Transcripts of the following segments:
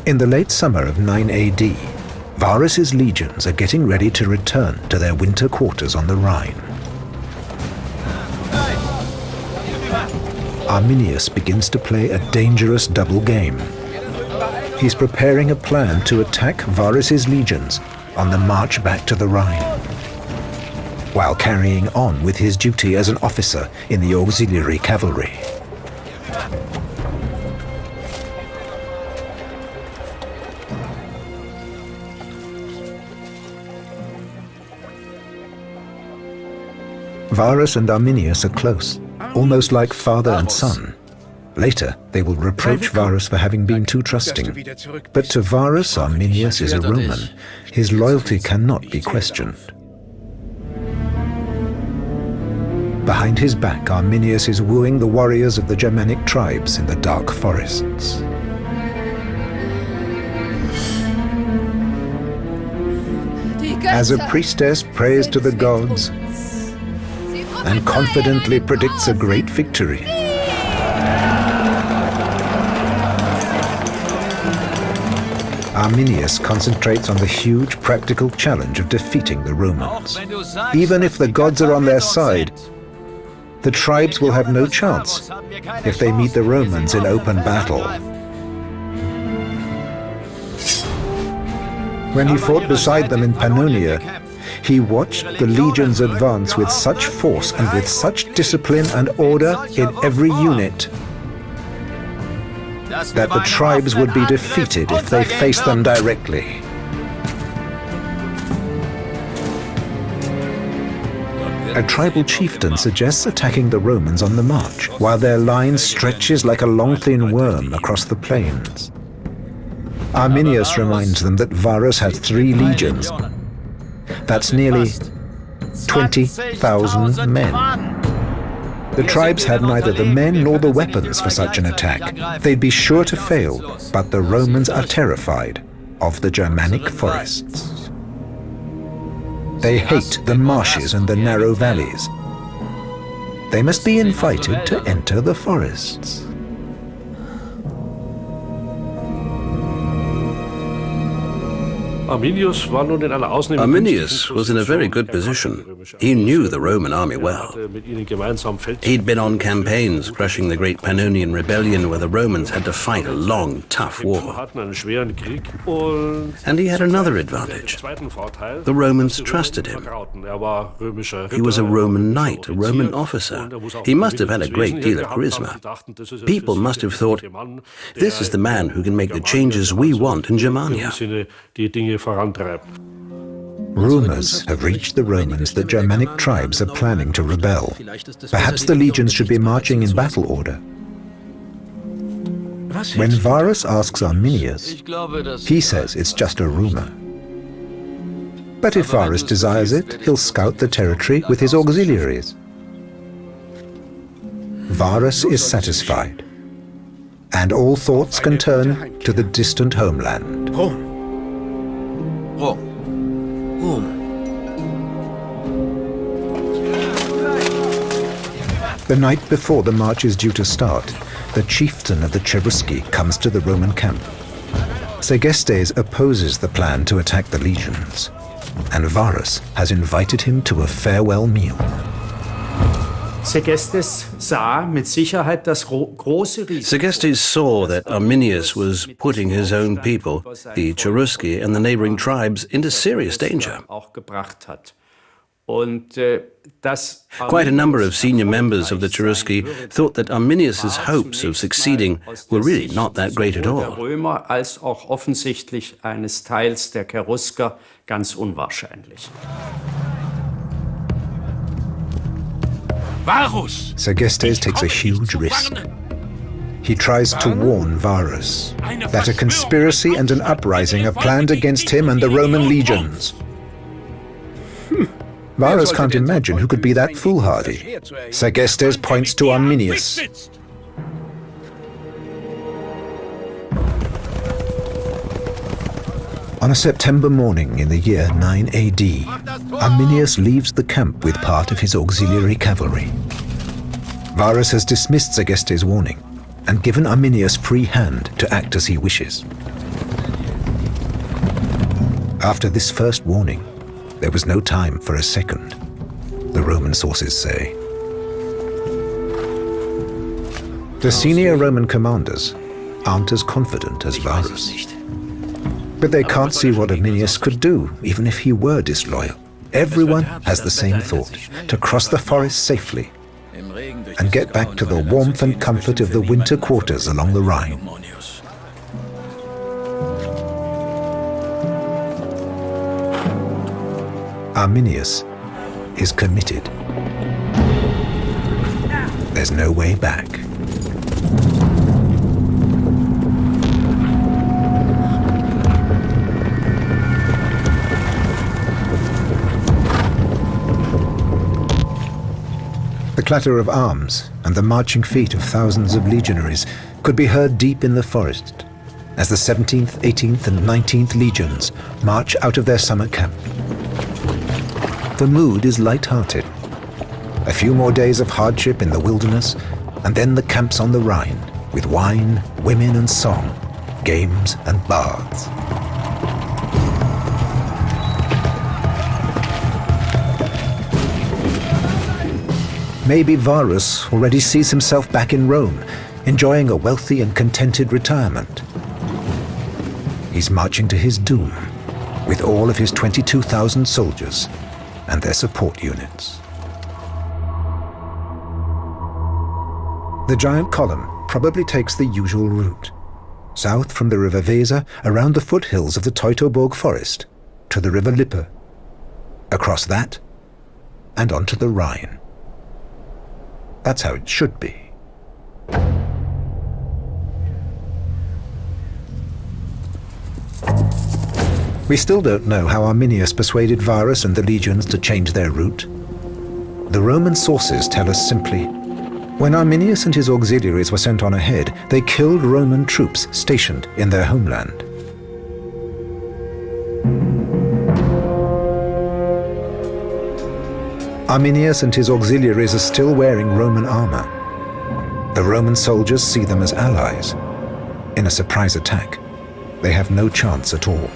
In the late summer of 9 AD, Varus's legions are getting ready to return to their winter quarters on the Rhine. Arminius begins to play a dangerous double game. He's preparing a plan to attack Varus's legions on the march back to the Rhine, while carrying on with his duty as an officer in the auxiliary cavalry. Varus and Arminius are close, almost like father and son. Later, they will reproach Varus for having been too trusting. But to Varus, Arminius is a Roman. His loyalty cannot be questioned. Behind his back, Arminius is wooing the warriors of the Germanic tribes in the dark forests. As a priestess prays to the gods and confidently predicts a great victory, Arminius concentrates on the huge practical challenge of defeating the Romans. Even if the gods are on their side, the tribes will have no chance if they meet the Romans in open battle. When he fought beside them in Pannonia, he watched the legions advance with such force and with such discipline and order in every unit that the tribes would be defeated if they faced them directly. A tribal chieftain suggests attacking the Romans on the march, while their line stretches like a long thin worm across the plains. Arminius reminds them that Varus had 3 legions. That's nearly 20,000 men. The tribes had neither the men nor the weapons for such an attack. They'd be sure to fail, but the Romans are terrified of the Germanic forests. They hate the marshes and the narrow valleys. They must be invited to enter the forests. Arminius was in a very good position. He knew the Roman army well. He'd been on campaigns crushing the great Pannonian rebellion where the Romans had to fight a long, tough war. And he had another advantage. The Romans trusted him. He was a Roman knight, a Roman officer. He must have had a great deal of charisma. People must have thought, this is the man who can make the changes we want in Germania. Rumors have reached the Romans that Germanic tribes are planning to rebel. Perhaps the legions should be marching in battle order. When Varus asks Arminius, he says it's just a rumor. But if Varus desires it, he'll scout the territory with his auxiliaries. Varus is satisfied, and all thoughts can turn to the distant homeland. The night before the march is due to start, the chieftain of the Cherusci comes to the Roman camp. Segestes opposes the plan to attack the legions, and Varus has invited him to a farewell meal. Segestes saw that Arminius was putting his own people, the Cherusci and the neighboring tribes, into serious danger. Quite a number of senior members of the Cherusci thought that Arminius's hopes of succeeding were really not that great at all. Segestes takes a huge risk. He tries to warn Varus that a conspiracy and an uprising are planned against him and the Roman legions. Varus can't imagine who could be that foolhardy. Segestes points to Arminius. On a September morning in the year 9 AD, Arminius leaves the camp with part of his auxiliary cavalry. Varus has dismissed Segestes' warning and given Arminius free hand to act as he wishes. After this first warning, there was no time for a second, the Roman sources say. The senior Roman commanders aren't as confident as Varus. But they can't see what Arminius could do, even if he were disloyal. Everyone has the same thought, to cross the forest safely and get back to the warmth and comfort of the winter quarters along the Rhine. Arminius is committed. There's no way back. The clatter of arms and the marching feet of thousands of legionaries could be heard deep in the forest as the 17th, 18th and 19th legions march out of their summer camp. The mood is light-hearted. A few more days of hardship in the wilderness, and then the camps on the Rhine, with wine, women and song, games and baths. Maybe Varus already sees himself back in Rome, enjoying a wealthy and contented retirement. He's marching to his doom, with all of his 22,000 soldiers and their support units. The giant column probably takes the usual route, south from the river Weser, around the foothills of the Teutoburg Forest, to the river Lippe, across that, and onto the Rhine. That's how it should be. We still don't know how Arminius persuaded Varus and the legions to change their route. The Roman sources tell us simply, when Arminius and his auxiliaries were sent on ahead, they killed Roman troops stationed in their homeland. Arminius and his auxiliaries are still wearing Roman armor. The Roman soldiers see them as allies. In a surprise attack, they have no chance at all.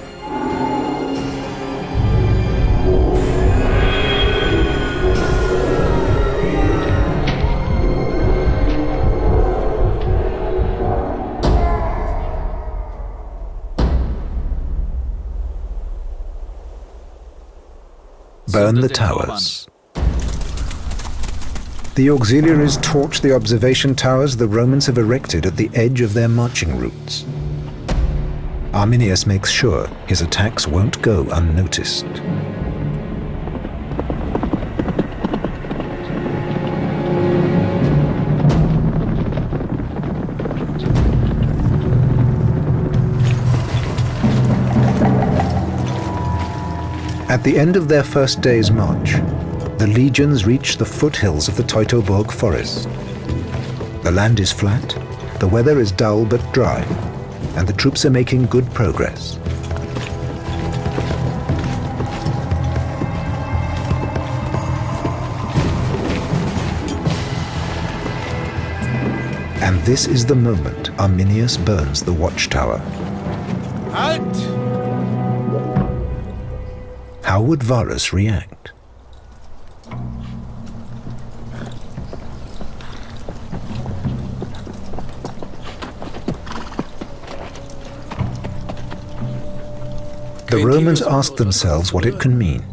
Burn the towers. The auxiliaries torch the observation towers the Romans have erected at the edge of their marching routes. Arminius makes sure his attacks won't go unnoticed. At the end of their first day's march, the legions reach the foothills of the Teutoburg Forest. The land is flat, the weather is dull but dry, and the troops are making good progress. And this is the moment Arminius burns the watchtower. Halt! How would Varus react? The Romans ask themselves what it can mean.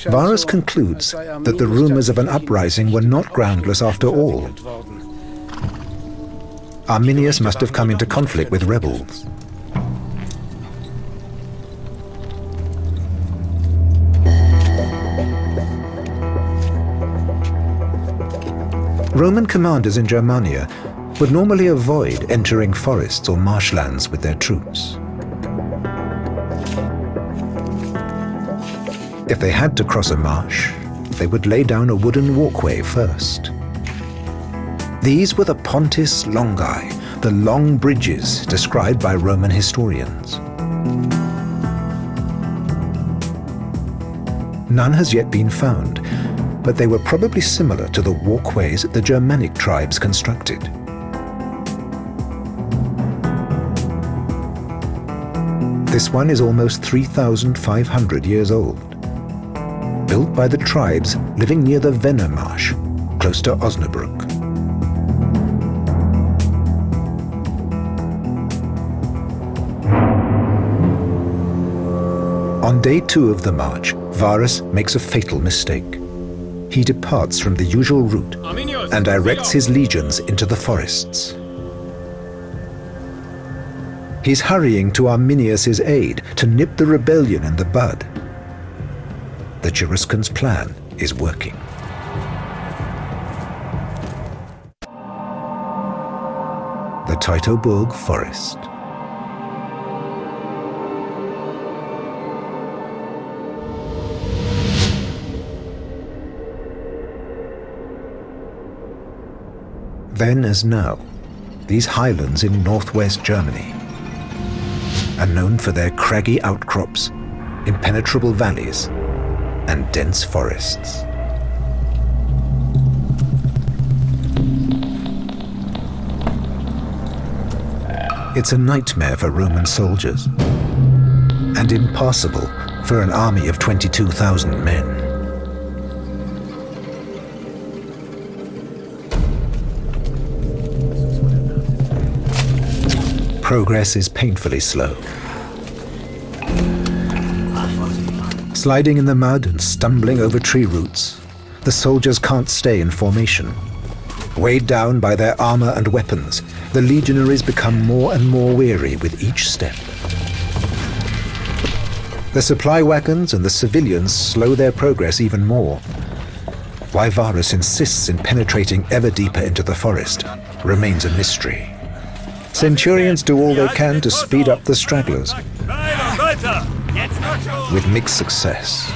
Varus concludes that the rumors of an uprising were not groundless after all. Arminius must have come into conflict with rebels. Roman commanders in Germania would normally avoid entering forests or marshlands with their troops. If they had to cross a marsh, they would lay down a wooden walkway first. These were the Pontis Longi, the long bridges described by Roman historians. None has yet been found, but they were probably similar to the walkways the Germanic tribes constructed. The This one is almost 3,500 years old. Built by the tribes living near the Vennermarsch, close to Osnabrück. On day 2 of the march, Varus makes a fatal mistake. He departs from the usual route and directs his legions into the forests. He's hurrying to Arminius' aid to nip the rebellion in the bud. The Cheruscans' plan is working. The Teutoburg Forest. Then as now, these highlands in northwest Germany are known for their craggy outcrops, impenetrable valleys, and dense forests. It's a nightmare for Roman soldiers, and impassable for an army of 22,000 men. Progress is painfully slow. Sliding in the mud and stumbling over tree roots, the soldiers can't stay in formation. Weighed down by their armor and weapons, the legionaries become more and more weary with each step. The supply wagons and the civilians slow their progress even more. Why Varus insists in penetrating ever deeper into the forest remains a mystery. Centurions do all they can to speed up the stragglers, with mixed success.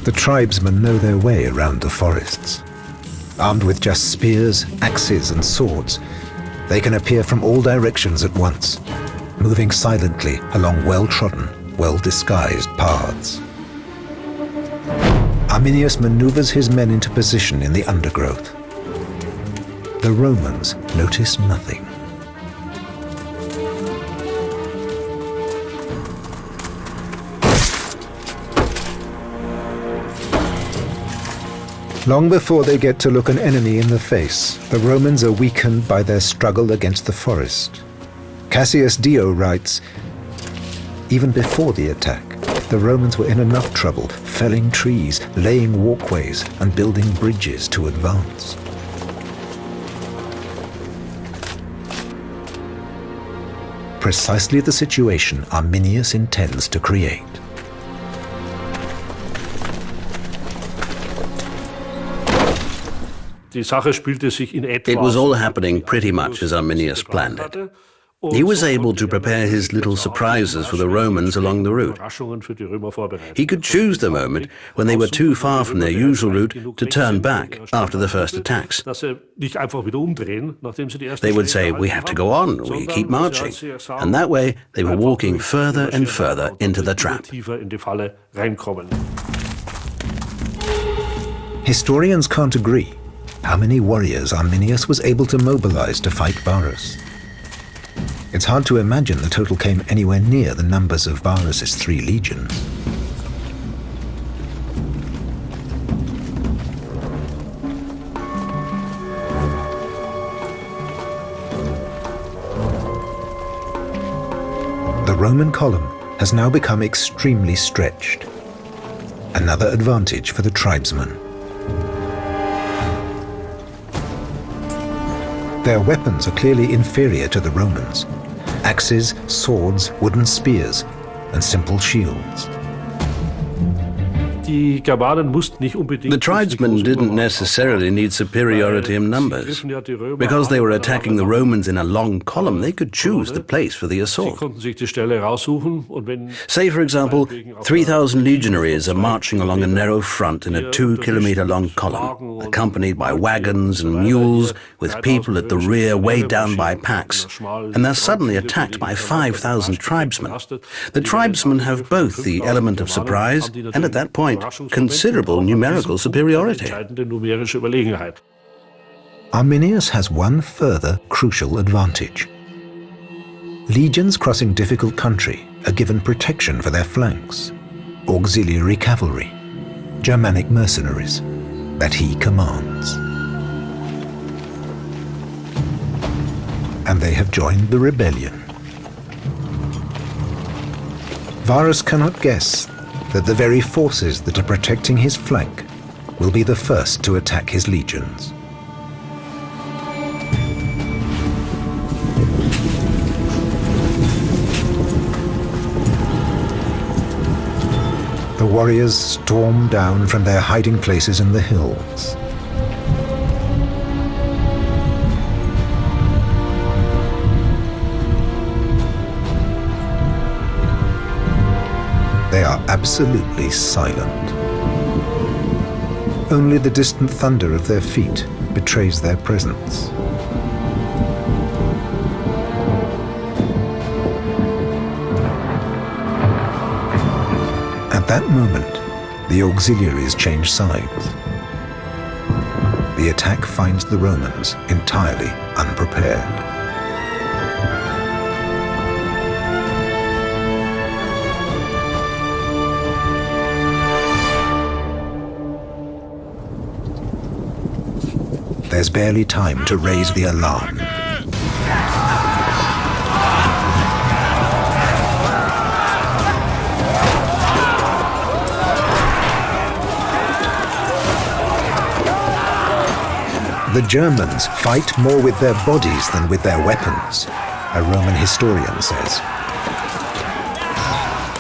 The tribesmen know their way around the forests. Armed with just spears, axes, and swords, they can appear from all directions at once, moving silently along well-trodden, well-disguised paths. Arminius maneuvers his men into position in the undergrowth. The Romans notice nothing. Long before they get to look an enemy in the face, the Romans are weakened by their struggle against the forest. Cassius Dio writes, even before the attack, the Romans were in enough trouble felling trees, laying walkways, and building bridges to advance. Precisely the situation Arminius intends to create. It was all happening pretty much as Arminius planned it. He was able to prepare his little surprises for the Romans along the route. He could choose the moment when they were too far from their usual route to turn back after the first attacks. They would say, we have to go on, we keep marching. And that way, they were walking further and further into the trap. Historians can't agree how many warriors Arminius was able to mobilize to fight Varus. It's hard to imagine the total came anywhere near the numbers of Varus's 3 legions. The Roman column has now become extremely stretched. Another advantage for the tribesmen. Their weapons are clearly inferior to the Romans. Axes, swords, wooden spears, and simple shields. The tribesmen didn't necessarily need superiority in numbers. Because they were attacking the Romans in a long column, they could choose the place for the assault. Say, for example, 3,000 legionaries are marching along a narrow front in a 2-kilometer-long column, accompanied by wagons and mules, with people at the rear weighed down by packs, and they're suddenly attacked by 5,000 tribesmen. The tribesmen have both the element of surprise and, at that point, considerable numerical superiority. Arminius has one further crucial advantage. Legions crossing difficult country are given protection for their flanks, auxiliary cavalry, Germanic mercenaries that he commands. And they have joined the rebellion. Varus cannot guess that the very forces that are protecting his flank will be the first to attack his legions. The warriors storm down from their hiding places in the hills. They are absolutely silent. Only the distant thunder of their feet betrays their presence. At that moment, the auxiliaries change sides. The attack finds the Romans entirely unprepared. There's barely time to raise the alarm. The Germans fight more with their bodies than with their weapons, a Roman historian says.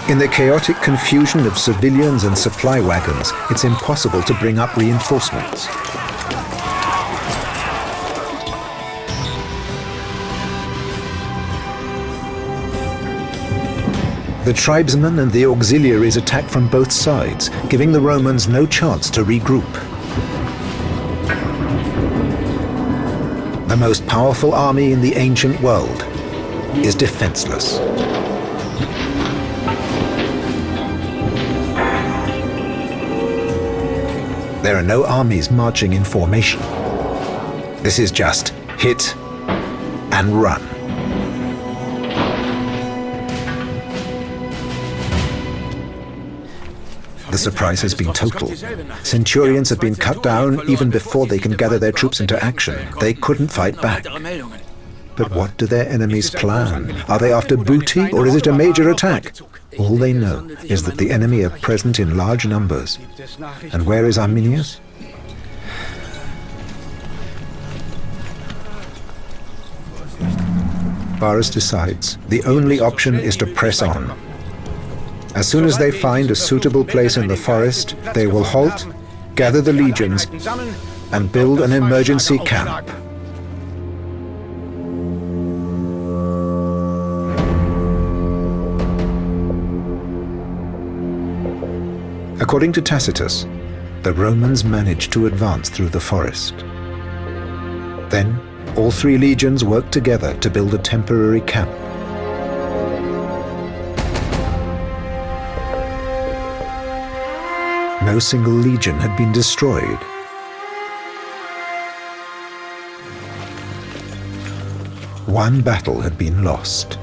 In the chaotic confusion of civilians and supply wagons, it's impossible to bring up reinforcements. The tribesmen and the auxiliaries attack from both sides, giving the Romans no chance to regroup. The most powerful army in the ancient world is defenseless. There are no armies marching in formation. This is just hit and run. The surprise has been total. Centurions have been cut down even before they can gather their troops into action. They couldn't fight back. But what do their enemies plan? Are they after booty, or is it a major attack? All they know is that the enemy are present in large numbers. And where is Arminius? Varus decides the only option is to press on. As soon as they find a suitable place in the forest, they will halt, gather the legions, and build an emergency camp. According to Tacitus, the Romans managed to advance through the forest. Then, all three legions worked together to build a temporary camp. No single legion had been destroyed. One battle had been lost.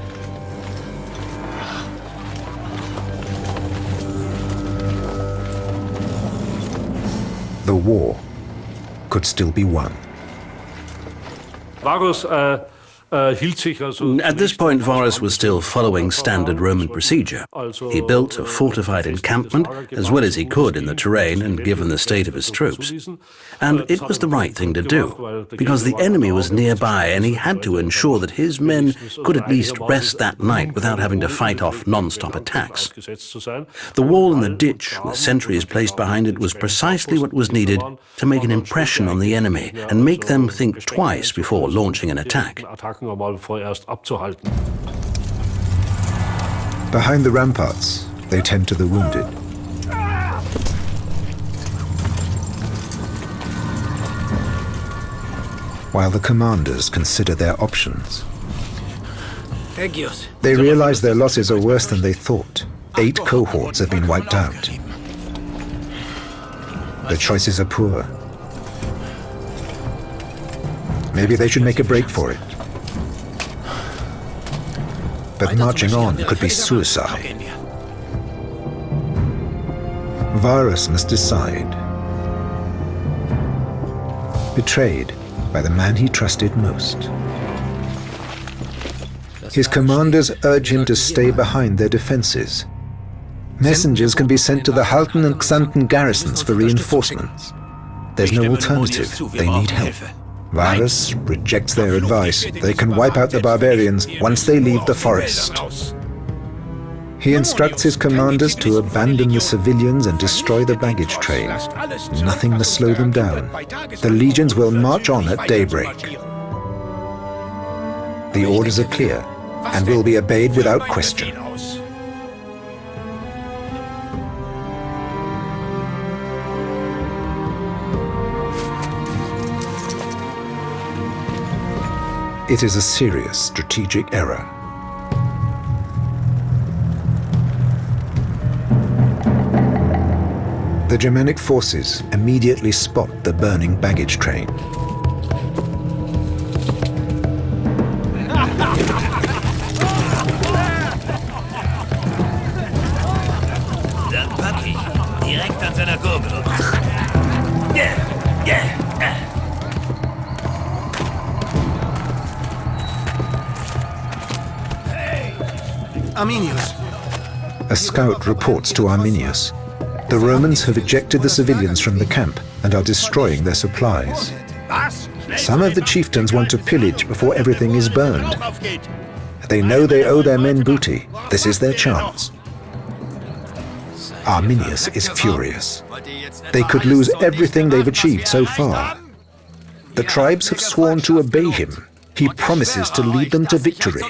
The war could still be won. Varus At this point, Varus was still following standard Roman procedure. He built a fortified encampment as well as he could in the terrain and given the state of his troops. And it was the right thing to do, because the enemy was nearby and he had to ensure that his men could at least rest that night without having to fight off non-stop attacks. The wall and the ditch, with sentries placed behind it, was precisely what was needed to make an impression on the enemy and make them think twice before launching an attack. Behind the ramparts, they tend to the wounded. While the commanders consider their options. They realize their losses are worse than they thought. 8 cohorts have been wiped out. The choices are poor. Maybe they should make a break for it. But marching on could be suicide. Varus must decide. Betrayed by the man he trusted most. His commanders urge him to stay behind their defenses. Messengers can be sent to the Halten and Xanten garrisons for reinforcements. There's no alternative. They need help. Varus rejects their advice. They can wipe out the barbarians once they leave the forest. He instructs his commanders to abandon the civilians and destroy the baggage train. Nothing must slow them down. The legions will march on at daybreak. The orders are clear and will be obeyed without question. It is a serious strategic error. The Germanic forces immediately spot the burning baggage train. Dann pack ich direkt an seiner Gurgel. Arminius. A scout reports to Arminius. The Romans have ejected the civilians from the camp and are destroying their supplies. Some of the chieftains want to pillage before everything is burned. They know they owe their men booty. This is their chance. Arminius is furious. They could lose everything they've achieved so far. The tribes have sworn to obey him. He promises to lead them to victory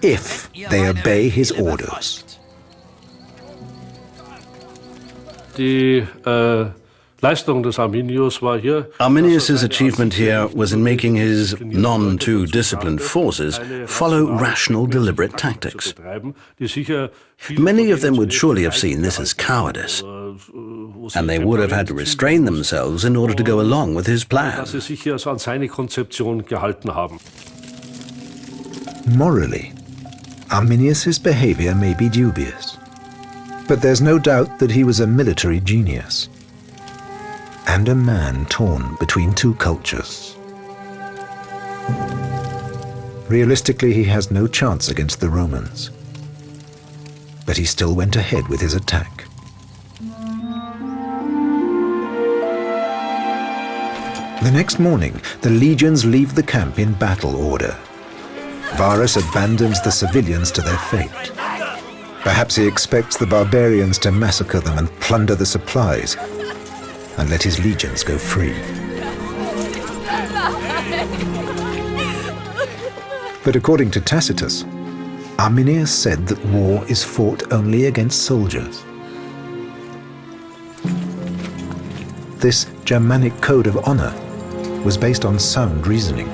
if they obey his orders. Arminius's achievement here was in making his non-too-disciplined forces follow rational, deliberate tactics. Many of them would surely have seen this as cowardice, and they would have had to restrain themselves in order to go along with his plan. Morally, Arminius's behavior may be dubious, but there's no doubt that he was a military genius and a man torn between two cultures. Realistically, he has no chance against the Romans, but he still went ahead with his attack. The next morning, the legions leave the camp in battle order. Varus abandons the civilians to their fate. Perhaps he expects the barbarians to massacre them and plunder the supplies and let his legions go free. But according to Tacitus, Arminius said that war is fought only against soldiers. This Germanic code of honor was based on sound reasoning.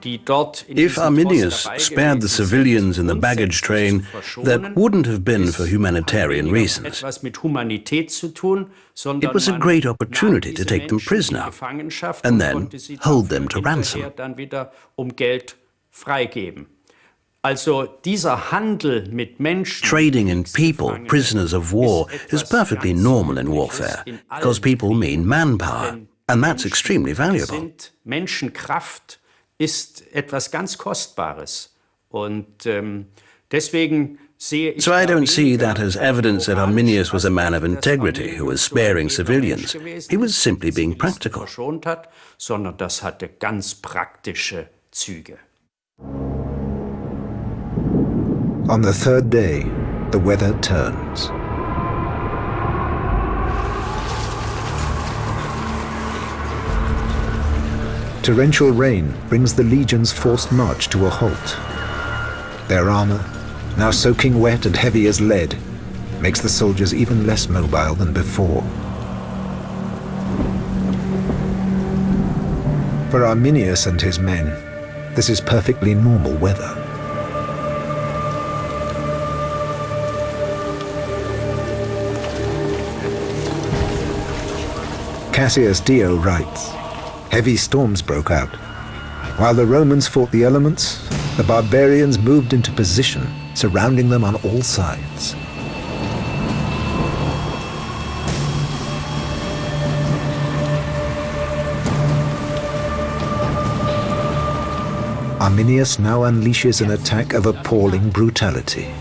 If Arminius spared the civilians in the baggage train, that wouldn't have been for humanitarian reasons. It was a great opportunity to take them prisoner and then hold them to ransom. Trading in people, prisoners of war, is perfectly normal in warfare, because people mean manpower. And that's extremely valuable. Menschenkraft ist etwas ganz Kostbares. Und deswegen sehe ich... So I don't see that as evidence that Arminius was a man of integrity who was sparing civilians. He was simply being practical. ...verschont hat, sondern das hatte ganz praktische Züge. On the third day, the weather turns. Torrential rain brings the legion's forced march to a halt. Their armor, now soaking wet and heavy as lead, makes the soldiers even less mobile than before. For Arminius and his men, this is perfectly normal weather. Cassius Dio writes, heavy storms broke out. While the Romans fought the elements, the barbarians moved into position, surrounding them on all sides. Arminius now unleashes an attack of appalling brutality.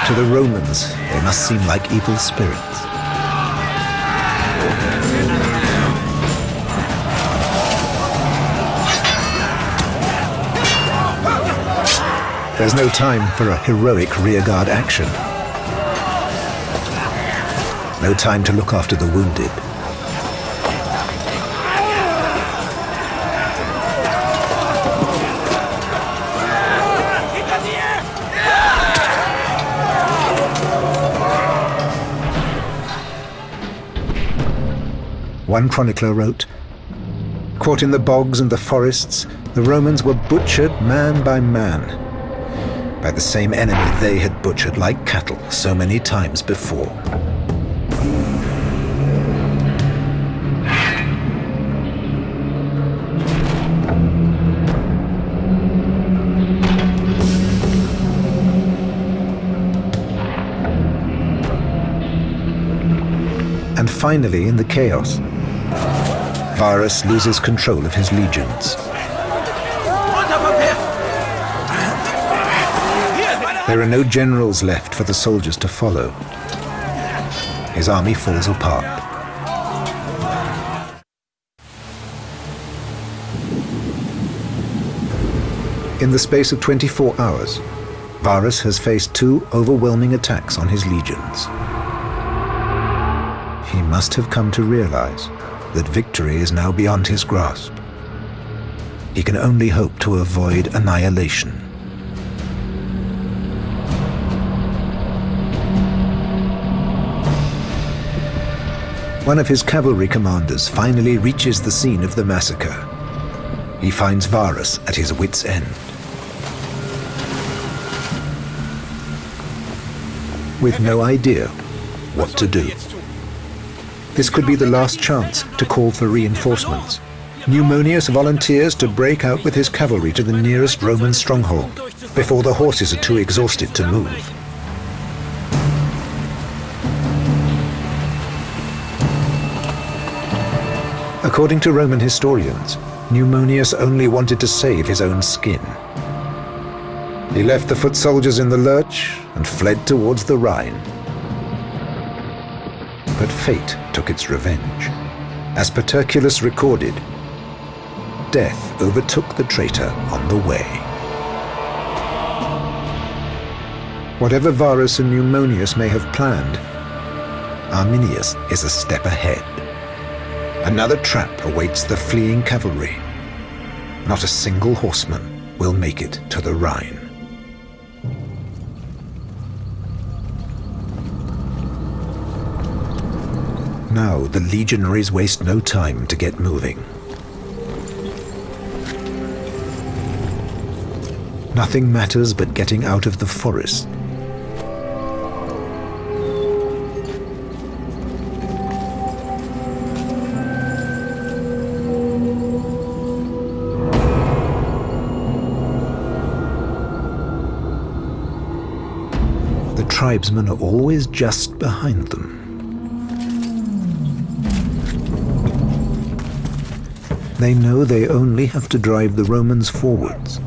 To the Romans, they must seem like evil spirits. There's no time for a heroic rearguard action. No time to look after the wounded. One chronicler wrote, "Caught in the bogs and the forests, the Romans were butchered man by man, by the same enemy they had butchered like cattle so many times before." And finally, in the chaos, Varus loses control of his legions. There are no generals left for the soldiers to follow. His army falls apart. In the space of 24 hours, Varus has faced 2 overwhelming attacks on his legions. He must have come to realize that victory is now beyond his grasp. He can only hope to avoid annihilation. One of his cavalry commanders finally reaches the scene of the massacre. He finds Varus at his wit's end. With no idea what to do. This could be the last chance to call for reinforcements. Numonius volunteers to break out with his cavalry to the nearest Roman stronghold before the horses are too exhausted to move. According to Roman historians, Numonius only wanted to save his own skin. He left the foot soldiers in the lurch and fled towards the Rhine. But fate took its revenge. As Paterculus recorded, death overtook the traitor on the way. Whatever Varus and Numonius may have planned, Arminius is a step ahead. Another trap awaits the fleeing cavalry. Not a single horseman will make it to the Rhine. Now the legionaries waste no time to get moving. Nothing matters but getting out of the forest. The tribesmen are always just behind them. They know they only have to drive the Romans forwards.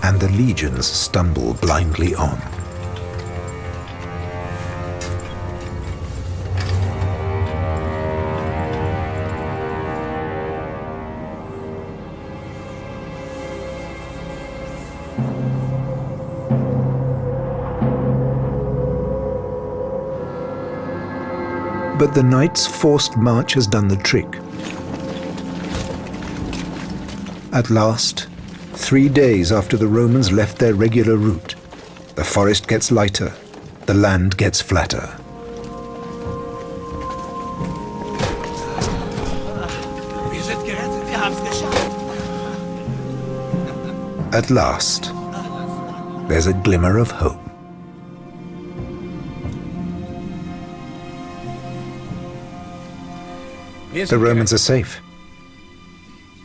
And the legions stumble blindly on. But the night's forced march has done the trick. At last, 3 days after the Romans left their regular route, the forest gets lighter, the land gets flatter. Wir sind gerettet, wir haben's geschafft. At last, there's a glimmer of hope. The Romans are safe.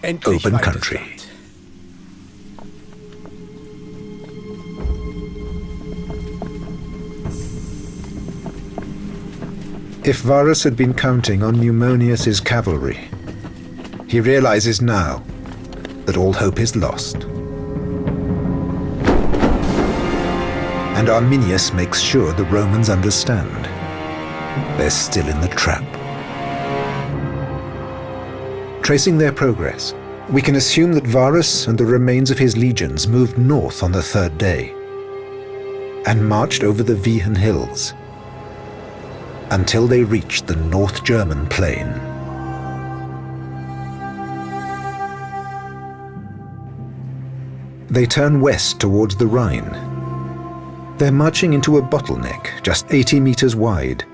Open country. If Varus had been counting on Numonius's cavalry, he realizes now that all hope is lost. And Arminius makes sure the Romans understand. They're still in the trap. Tracing their progress, we can assume that Varus and the remains of his legions moved north on the third day and marched over the Wiehan hills until they reached the North German plain. They turn west towards the Rhine. They're marching into a bottleneck just 80 meters wide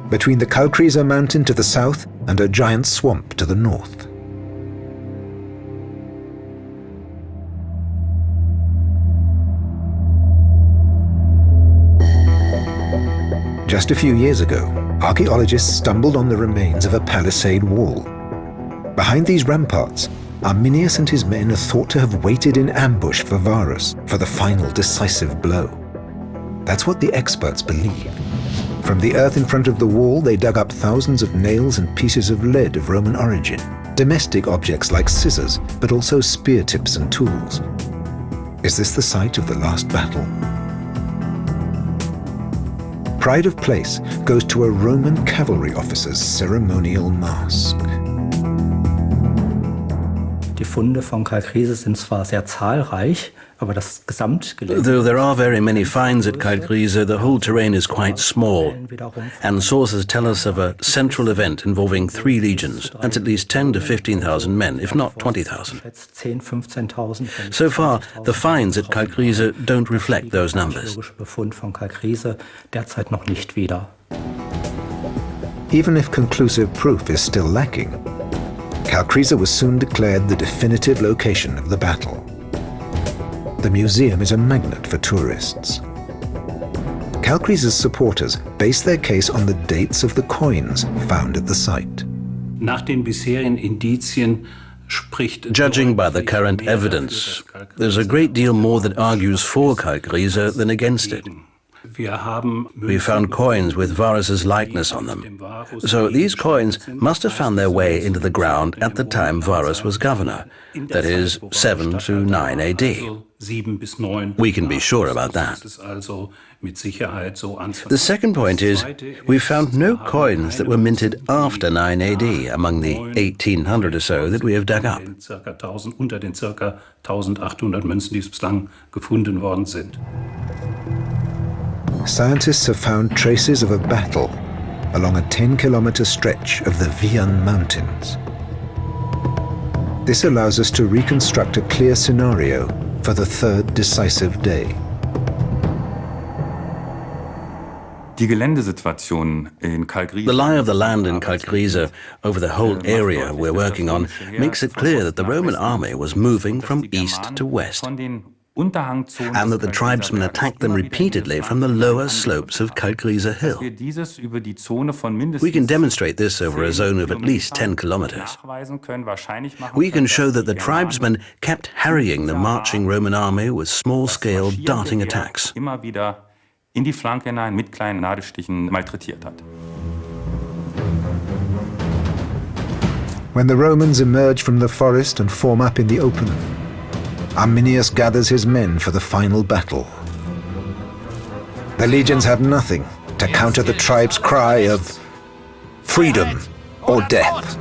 between the Kalkriese mountain to the south and a giant swamp to the north. Just a few years ago, archaeologists stumbled on the remains of a palisade wall. Behind these ramparts, Arminius and his men are thought to have waited in ambush for Varus for the final decisive blow. That's what the experts believe. From the earth in front of the wall, they dug up thousands of nails and pieces of lead of Roman origin, domestic objects like scissors, but also spear tips and tools. Is this the site of the last battle? Pride of place goes to a Roman cavalry officer's ceremonial mask. Die Funde von Kalkriese sind zwar sehr zahlreich, aber das Gesamtgelände... Though there are very many finds at Kalkriese, the whole terrain is quite small, and sources tell us of a central event involving 3 legions, and at least 10 to 15,000 men, if not 20,000. So far, the finds at Kalkriese don't reflect those numbers. Befund von Kalkriese derzeit noch nicht wider. Even if conclusive proof is still lacking, Kalkriese was soon declared the definitive location of the battle. The museum is a magnet for tourists. Kalkriese's supporters base their case on the dates of the coins found at the site. Judging by the current evidence, there's a great deal more that argues for Kalkriese than against it. We found coins with Varus's likeness on them. So these coins must have found their way into the ground at the time Varus was governor, that is, 7 to 9 AD. We can be sure about that. The second point is, we found no coins that were minted after 9 AD among the 1,800 or so that we have dug up. Scientists have found traces of a battle along a 10-kilometer stretch of the Wiehan Mountains. This allows us to reconstruct a clear scenario for the third decisive day. The lie of the land in Kalkriese over the whole area we're working on makes it clear that the Roman army was moving from east to west, and that the tribesmen attacked them repeatedly from the lower slopes of Kalkriese Hill. We can demonstrate this over a zone of at least 10 kilometers. We can show that the tribesmen kept harrying the marching Roman army with small-scale darting attacks. When the Romans emerge from the forest and form up in the open, Arminius gathers his men for the final battle. The legions have nothing to counter the tribe's cry of freedom or death.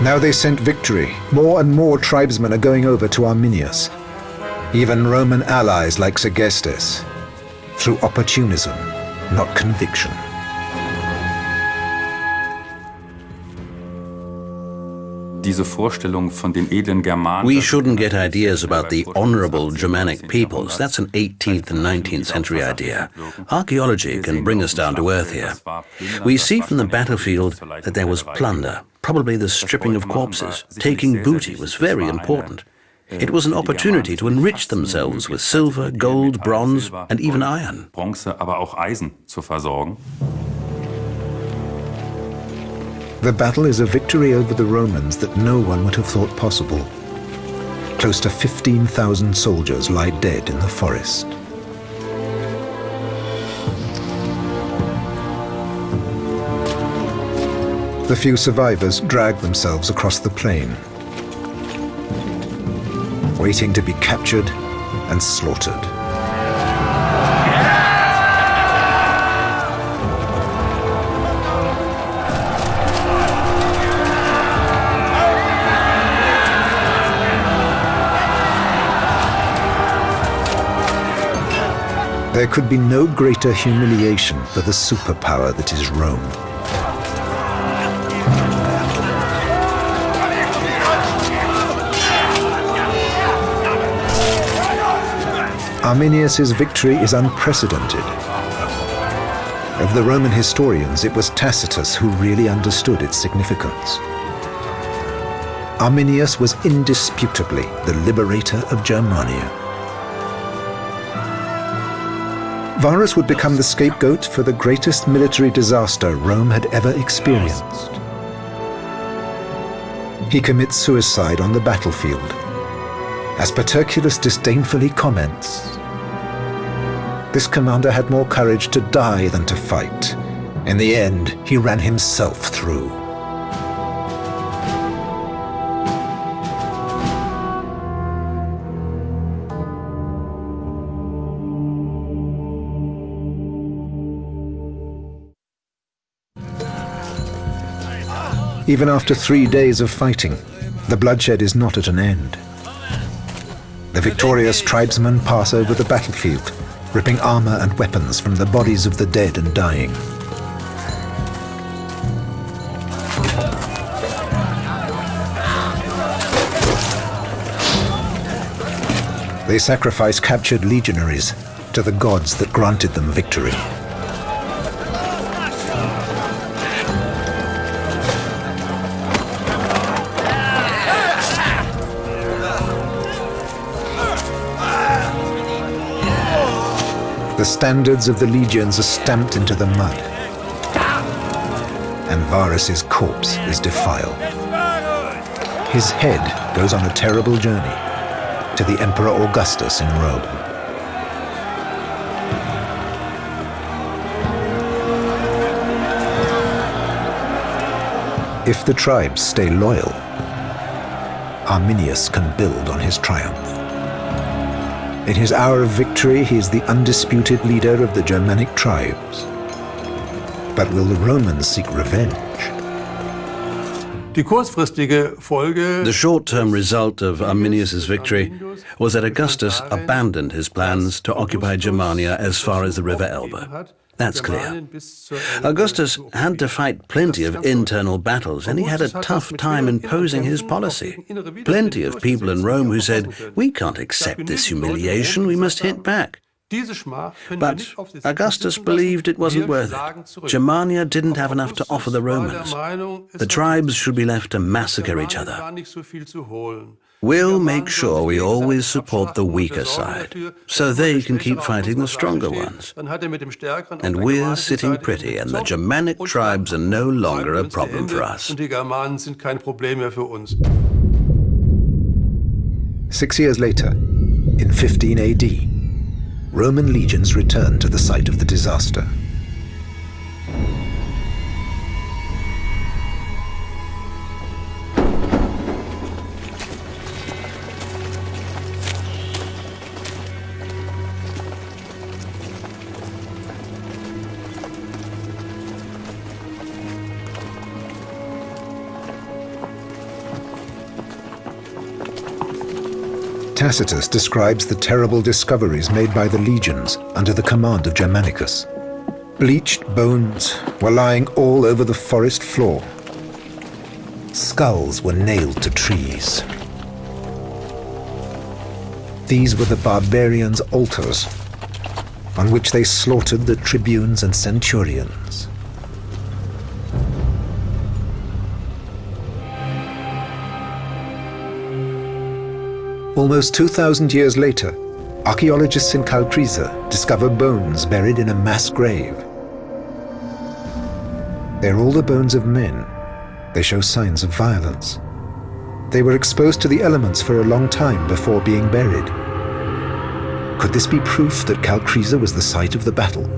Now they scent victory. More and more tribesmen are going over to Arminius. Even Roman allies like Segestes, through opportunism, not conviction. We shouldn't get ideas about the honorable Germanic peoples. That's an 18th and 19th century idea. Archaeology can bring us down to earth here. We see from the battlefield that there was plunder, probably the stripping of corpses. Taking booty was very important. It was an opportunity to enrich themselves with silver, gold, bronze, and even iron. The battle is a victory over the Romans that no one would have thought possible. Close to 15,000 soldiers lie dead in the forest. The few survivors drag themselves across the plain, waiting to be captured and slaughtered. There could be no greater humiliation for the superpower that is Rome. Arminius's victory is unprecedented. Of the Roman historians, it was Tacitus who really understood its significance. Arminius was indisputably the liberator of Germania. Varus would become the scapegoat for the greatest military disaster Rome had ever experienced. He commits suicide on the battlefield. As Paterculus disdainfully comments, this commander had more courage to die than to fight. In the end, he ran himself through. Even after 3 days of fighting, the bloodshed is not at an end. The victorious tribesmen pass over the battlefield, ripping armor and weapons from the bodies of the dead and dying. They sacrifice captured legionaries to the gods that granted them victory. The standards of the legions are stamped into the mud, and Varus's corpse is defiled. His head goes on a terrible journey to the Emperor Augustus in Rome. If the tribes stay loyal, Arminius can build on his triumph. In his hour of victory, he is the undisputed leader of the Germanic tribes. But will the Romans seek revenge? The short-term result of Arminius's victory was that Augustus abandoned his plans to occupy Germania as far as the river Elbe. That's clear. Augustus had to fight plenty of internal battles, and he had a tough time imposing his policy. Plenty of people in Rome who said, "We can't accept this humiliation, we must hit back." But Augustus believed it wasn't worth it. Germania didn't have enough to offer the Romans. The tribes should be left to massacre each other. We'll make sure we always support the weaker side, so they can keep fighting the stronger ones. And we're sitting pretty, and the Germanic tribes are no longer a problem for us. 6 years later, in 15 AD, Roman legions returned to the site of the disaster. Tacitus describes the terrible discoveries made by the legions under the command of Germanicus. Bleached bones were lying all over the forest floor. Skulls were nailed to trees. These were the barbarians' altars, on which they slaughtered the tribunes and centurions. Almost 2,000 years later, archaeologists in Calcrisa discover bones buried in a mass grave. They're all the bones of men. They show signs of violence. They were exposed to the elements for a long time before being buried. Could this be proof that Calcrisa was the site of the battle?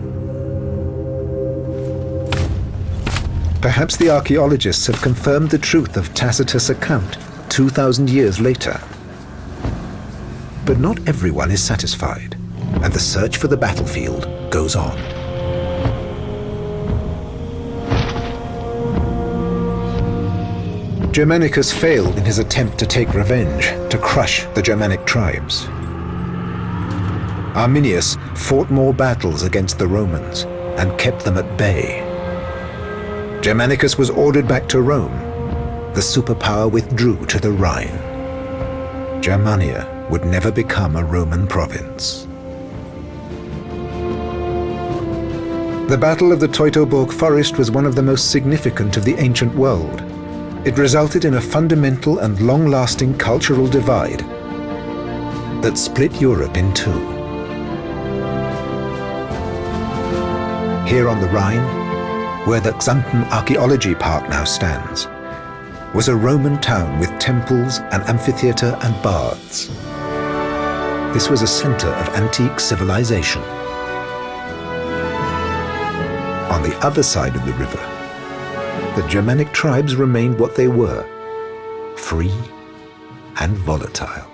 Perhaps the archaeologists have confirmed the truth of Tacitus' account 2,000 years later. But not everyone is satisfied, and the search for the battlefield goes on. Germanicus failed in his attempt to take revenge, to crush the Germanic tribes. Arminius fought more battles against the Romans and kept them at bay. Germanicus was ordered back to Rome. The superpower withdrew to the Rhine. Germania would never become a Roman province. The Battle of the Teutoburg Forest was one of the most significant of the ancient world. It resulted in a fundamental and long-lasting cultural divide that split Europe in two. Here on the Rhine, where the Xanten Archaeology Park now stands, was a Roman town with temples, an amphitheater and baths. This was a center of antique civilization. On the other side of the river, the Germanic tribes remained what they were, free and volatile.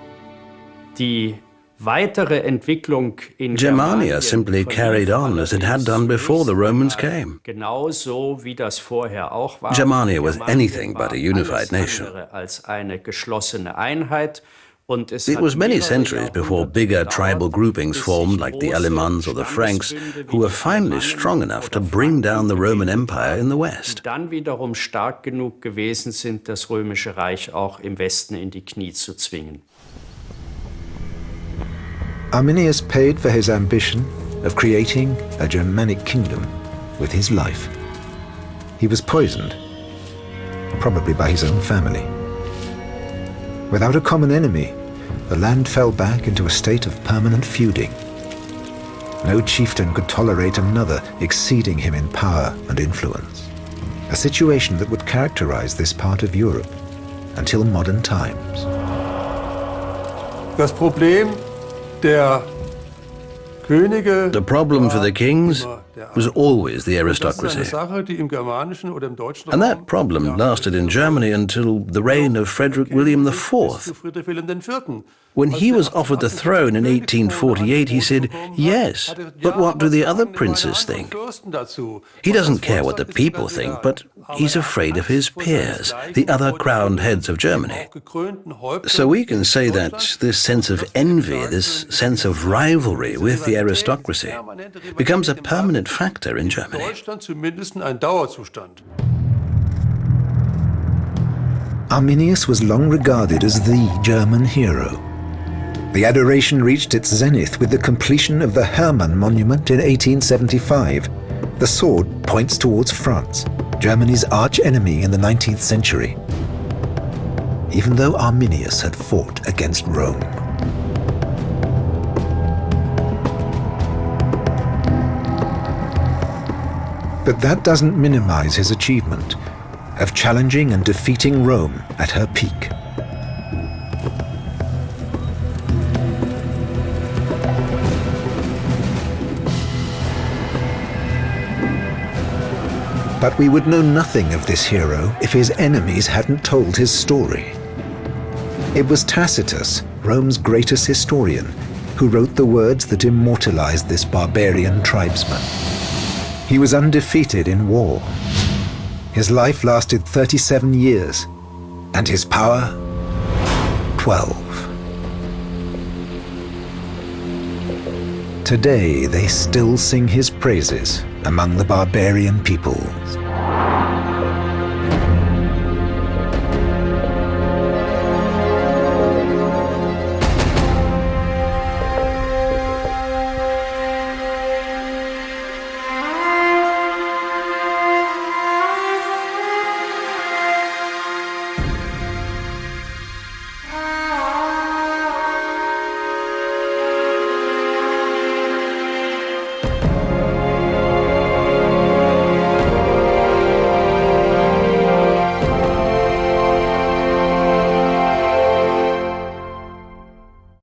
Germania simply carried on as it had done before the Romans came. Germania was anything but a unified nation. It was many centuries before bigger tribal groupings formed, like the Alemanns or the Franks, who were finally strong enough to bring down the Roman Empire in the West. Dann wiederum stark genug gewesen sind, das Römische Reich auch im Westen in die Knie zu zwingen. Arminius paid for his ambition of creating a Germanic kingdom with his life. He was poisoned, probably by his own family. Without a common enemy, the land fell back into a state of permanent feuding. No chieftain could tolerate another exceeding him in power and influence, a situation that would characterize this part of Europe until modern times. Das Problem der Könige, the problem for the kings was always the aristocracy. And that problem lasted in Germany until the reign of Frederick William IV. When he was offered the throne in 1848, he said, "Yes, but what do the other princes think?" He doesn't care what the people think, but He's afraid of his peers, the other crowned heads of Germany. So we can say that this sense of envy, this sense of rivalry with the aristocracy, becomes a permanent factor in Germany. Arminius was long regarded as the German hero. The adoration reached its zenith with the completion of the Hermann Monument in 1875. The sword points towards France, Germany's arch-enemy in the 19th century, even though Arminius had fought against Rome. But that doesn't minimize his achievement of challenging and defeating Rome at her peak. But we would know nothing of this hero if his enemies hadn't told his story. It was Tacitus, Rome's greatest historian, who wrote the words that immortalized this barbarian tribesman. He was undefeated in war. His life lasted 37 years, and his power, 12. Today, they still sing his praises among the barbarian peoples.